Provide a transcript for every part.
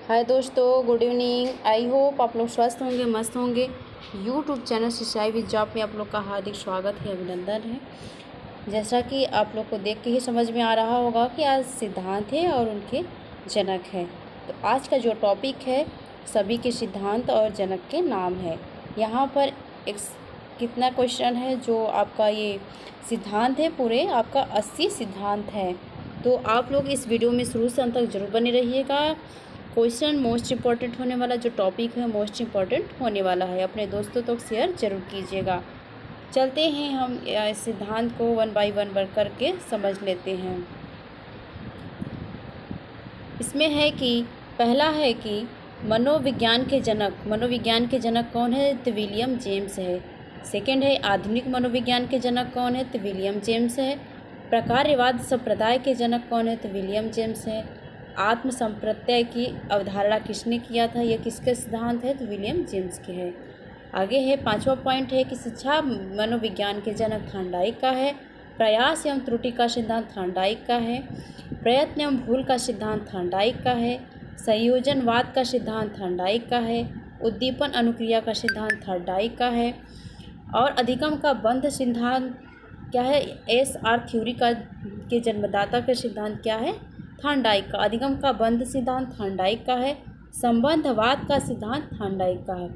हाय दोस्तों, good evening. I hope आप लोग स्वस्थ होंगे, मस्त होंगे। यूट्यूब चैनल सिंचाई विद जॉब में आप लोग का हार्दिक स्वागत है, अभिनंदन है। जैसा कि आप लोग को देख के ही समझ में आ रहा होगा कि आज सिद्धांत है और उनके जनक है। तो आज का जो टॉपिक है सभी के सिद्धांत और जनक के नाम है। यहाँ पर एक कितना क्वेश्चन है जो आपका ये सिद्धांत है, पूरे आपका 80 सिद्धांत है। तो आप लोग इस वीडियो में शुरू से अंत तक जरूर बने रहिएगा। क्वेश्चन मोस्ट इम्पॉर्टेंट होने वाला, जो टॉपिक है मोस्ट इम्पॉर्टेंट होने वाला है। अपने दोस्तों तक शेयर जरूर कीजिएगा। चलते हैं हम इस सिद्धांत को वन बाय वन करके समझ लेते हैं। इसमें है कि पहला है कि मनोविज्ञान के जनक कौन है? तो विलियम जेम्स है। सेकंड है आधुनिक मनोविज्ञान के जनक कौन है? तो विलियम जेम्स है। प्रकार्यवाद संप्रदाय के जनक कौन है? तो विलियम जेम्स है। आत्म संप्रत्यय की अवधारणा किसने किया था? यह किसके सिद्धांत है? तो विलियम जेम्स के है। आगे है पांचवा पॉइंट है कि शिक्षा मनोविज्ञान के जनक थॉर्नडाइक का है। प्रयास एवं त्रुटि का सिद्धांत थॉर्नडाइक का है। प्रयत्न एवं भूल का सिद्धांत थॉर्नडाइक का है। संयोजनवाद का सिद्धांत थॉर्नडाइक का है। उद्दीपन अनुक्रिया का सिद्धांत थॉर्नडाइक का है। और अधिगम का बंध सिद्धांत क्या है? SR थ्योरी का के जन्मदाता का सिद्धांत क्या है? थॉर्नडाइक का। अधिगम का बंध सिद्धांत थॉर्नडाइक का है। संबंधवाद का सिद्धांत थॉर्नडाइक का है।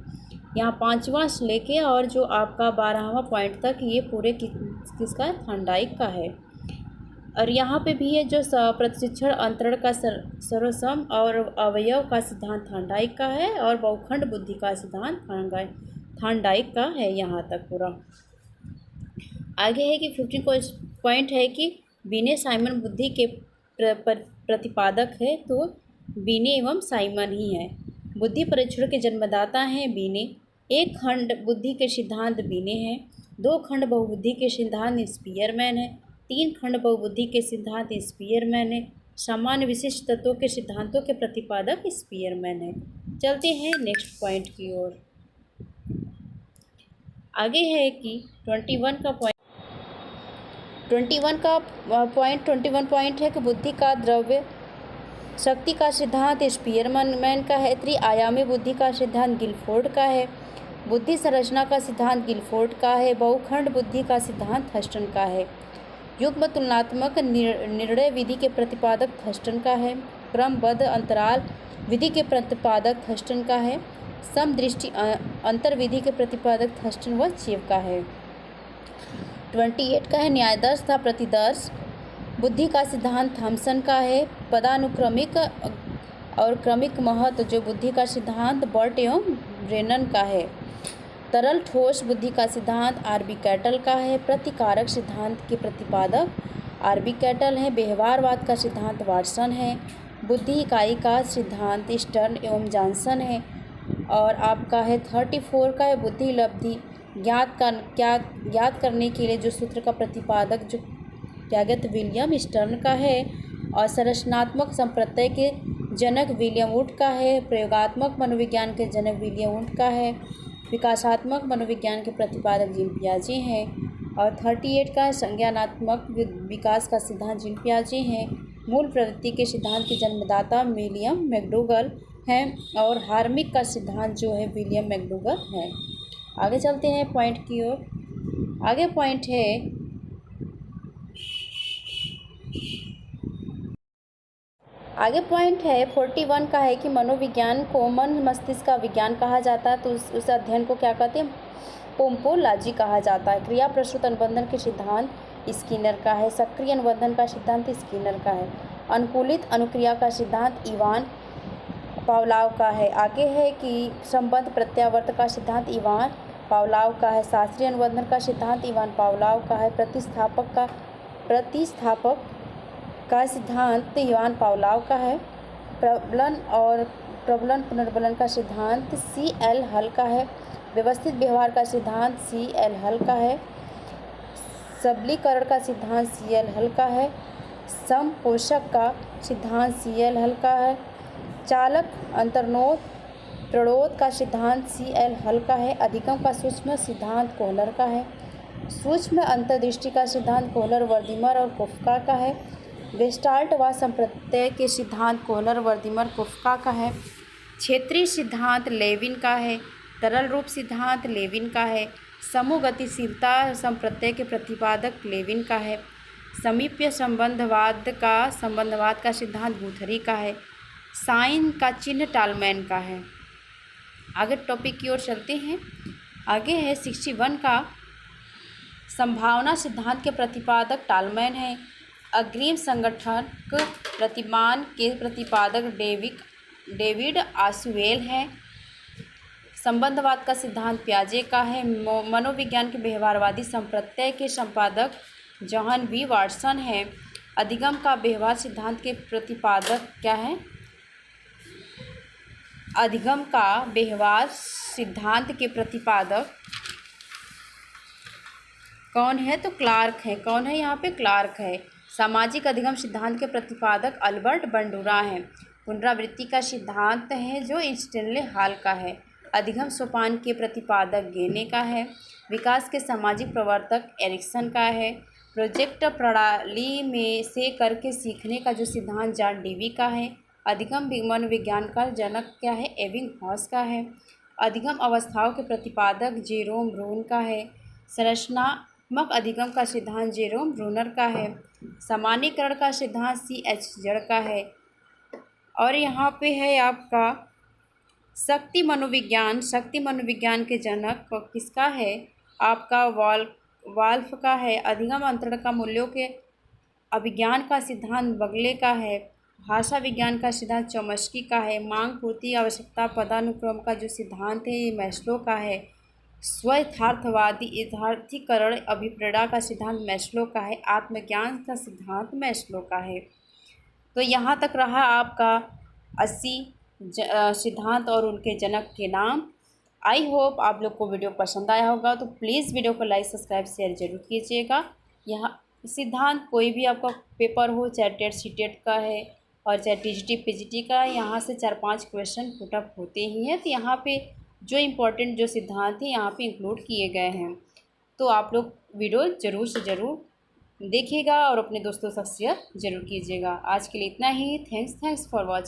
यहाँ पांचवा से लेके और जो आपका 12वां पॉइंट तक ये पूरे किसका? थॉर्नडाइक का है। और यहाँ पे भी है जो प्रशिक्षण अंतरण का सर्वसम और अवयव का सिद्धांत थॉर्नडाइक का है। और बहुखंड बुद्धि का सिद्धांत थॉर्नडाइक का है। यहाँ तक पूरा। आगे है कि 15 पॉइंट है कि बीने साइमन बुद्धि के प्रतिपादक है। तो बीने एवं साइमन ही है। बुद्धि परीक्षण के जन्मदाता हैं बीने। एक खंड बुद्धि के सिद्धांत बीने हैं। दो खंड बहुबुद्धि के सिद्धांत स्पीयरमैन है। तीन खंड बहुबुद्धि के सिद्धांत स्पीयरमैन है। सामान्य विशिष्ट तत्वों के सिद्धांतों के प्रतिपादक स्पीयरमैन है। चलते हैं नेक्स्ट पॉइंट की ओर। आगे है कि 21 पॉइंट है कि बुद्धि का द्रव्य शक्ति का सिद्धांत स्पीयरमैन का है। त्रिआयामी बुद्धि का सिद्धांत गिलफोर्ड का है। बुद्धि संरचना का सिद्धांत गिलफोर्ड का है। बहुखंड बुद्धि का सिद्धांत थर्स्टन का है। युग्म तुलनात्मक निर्णय विधि के प्रतिपादक थर्स्टन का है। क्रमबद्ध अंतराल विधि के प्रतिपादक थर्स्टन का है। समदृष्टि अंतर विधि के प्रतिपादक थर्स्टन व चेव का है। 28 का है न्यायदर्श तथा प्रतिदर्श बुद्धि का सिद्धांत थॉमसन का है। पदानुक्रमिक और क्रमिक महत्व जो बुद्धि का सिद्धांत बर्ट एवं ब्रेनन का है। तरल ठोस बुद्धि का सिद्धांत RB कैटल का है। प्रतिकारक सिद्धांत के प्रतिपादक RB कैटल है। व्यवहारवाद का सिद्धांत वाटसन है। बुद्धि इकाई का सिद्धांत स्टर्न एवं जॉनसन है। और आपका है 34 का है बुद्धि लब्धि ज्ञात करने के लिए जो सूत्र का प्रतिपादक जो त्यागत विलियम स्टर्न का है। और संरचनात्मक संप्रत्यय के जनक विलियम वुड का है। प्रयोगात्मक मनोविज्ञान के जनक विलियम वुड का है। विकासात्मक मनोविज्ञान के प्रतिपादक जीन पियाजे हैं। और 38 का संज्ञानात्मक विकास का सिद्धांत जीन पियाजे हैं। मूल प्रवृत्ति के सिद्धांत के जन्मदाता विलियम मैकडूगल हैं। और हार्मिक का सिद्धांत जो है विलियम मैकडूगल है। आगे चलते हैं पॉइंट की ओर। आगे पॉइंट है आगे पॉइंट है 41 का है कि मनोविज्ञान को मन मस्तिष्क का विज्ञान कहा जाता है। तो उस अध्ययन को क्या कहते हैं? पोम्पोलॉजी कहा जाता है। क्रिया प्रस्तुत अनुबंधन के सिद्धांत स्किनर का है। सक्रिय अनुबंधन का सिद्धांत स्किनर का है। अनुकूलित अनुक्रिया का सिद्धांत इवान पावलाव का है। आगे है कि संबंध प्रत्यावर्त का सिद्धांत इवान पावलाव का है। शास्त्रीय अनुबंधन का सिद्धांत इवान पावलाव का है। प्रतिस्थापक का सिद्धांत इवान पावलाव का है। प्रबलन पुनर्बलन का सिद्धांत CL हल का है। व्यवस्थित व्यवहार का सिद्धांत CL हल का है। सबलीकरण का सिद्धांत CL हल का है। समपोषक का सिद्धांत CL हल का है। चालक अंतर्नोद प्रणोद का सिद्धांत CL हल का है। अधिगम का सूक्ष्म सिद्धांत कोहलर का है। सूक्ष्म अंतर्दृष्टि का सिद्धांत कोहलर वर्दीमर और कोफका का है। गेस्टाल्ट व संप्रत्यय के सिद्धांत कोहलर वर्दीमर कोफ्का का है। क्षेत्रीय सिद्धांत लेविन का है। तरल रूप सिद्धांत लेविन का है। समूह गतिशीलता संप्रत्यय के प्रतिपादक लेविन का है। समीप्य संबंधवाद का सिद्धांत गुथरी का है। साइन का चिन्ह टालमैन का है। आगे टॉपिक की ओर चलते हैं। आगे है 61 का संभावना सिद्धांत के प्रतिपादक टालमैन है। अग्रिम संगठक प्रतिमान के प्रतिपादक डेविड आसुएल है। संबंधवाद का सिद्धांत प्याजे का है। मनोविज्ञान के व्यवहारवादी संप्रत्यय के संपादक जॉन वी वाटसन है। अधिगम का व्यवहार सिद्धांत के प्रतिपादक क्या है? अधिगम का व्यवहार सिद्धांत के प्रतिपादक कौन है? तो क्लार्क है। कौन है यहाँ पे? क्लार्क है। सामाजिक अधिगम सिद्धांत के प्रतिपादक अल्बर्ट बंडूरा हैं। पुनरावृत्ति का सिद्धांत है जो स्टेनले हॉल का है। अधिगम सोपान के प्रतिपादक गेने का है। विकास के सामाजिक प्रवर्तक एरिक्सन का है। प्रोजेक्ट प्रणाली में से करके सीखने का जो सिद्धांत जॉन डेवी का है। अधिगम मनोविज्ञान का जनक क्या है? एबिंगहॉस का है। अधिगम अवस्थाओं के प्रतिपादक जेरोम ब्रून का है। संरचनात्मक अधिगम का सिद्धांत जेरोम ब्रूनर का है। सामान्यीकरण का सिद्धांत C.H. जड़ का है। और यहाँ पे है आपका शक्ति मनोविज्ञान के जनक किसका है? आपका वाल्फ का है। अधिगम अंतरण का मूल्यों के अभिज्ञान का सिद्धांत बगले का है। भाषा विज्ञान का सिद्धांत चॉम्स्की का है। मांग पूर्ति आवश्यकता पदानुक्रम का जो सिद्धांत है ये मैस्लो का है। स्वयथार्थवादी यथार्थीकरण अभिप्रेरणा का सिद्धांत मैस्लो का है। आत्मज्ञान का सिद्धांत मैस्लो का है। तो यहाँ तक रहा आपका 80 सिद्धांत और उनके जनक के नाम। आई होप आप लोग को वीडियो पसंद आया होगा, तो प्लीज़ वीडियो को लाइक सब्सक्राइब शेयर जरूर कीजिएगा। यहाँ सिद्धांत कोई भी आपका पेपर हो, चाहे टेट सीटेट का है और चाहे टीजीटी पीजीटी का, यहाँ से 4-5 क्वेश्चन पुटअप होते ही हैं। तो यहाँ पे जो इम्पोर्टेंट जो सिद्धांत हैं यहाँ पे इंक्लूड किए गए हैं। तो आप लोग वीडियो ज़रूर से ज़रूर देखिएगा और अपने दोस्तों से शेयर ज़रूर कीजिएगा। आज के लिए इतना ही। Thanks for watching.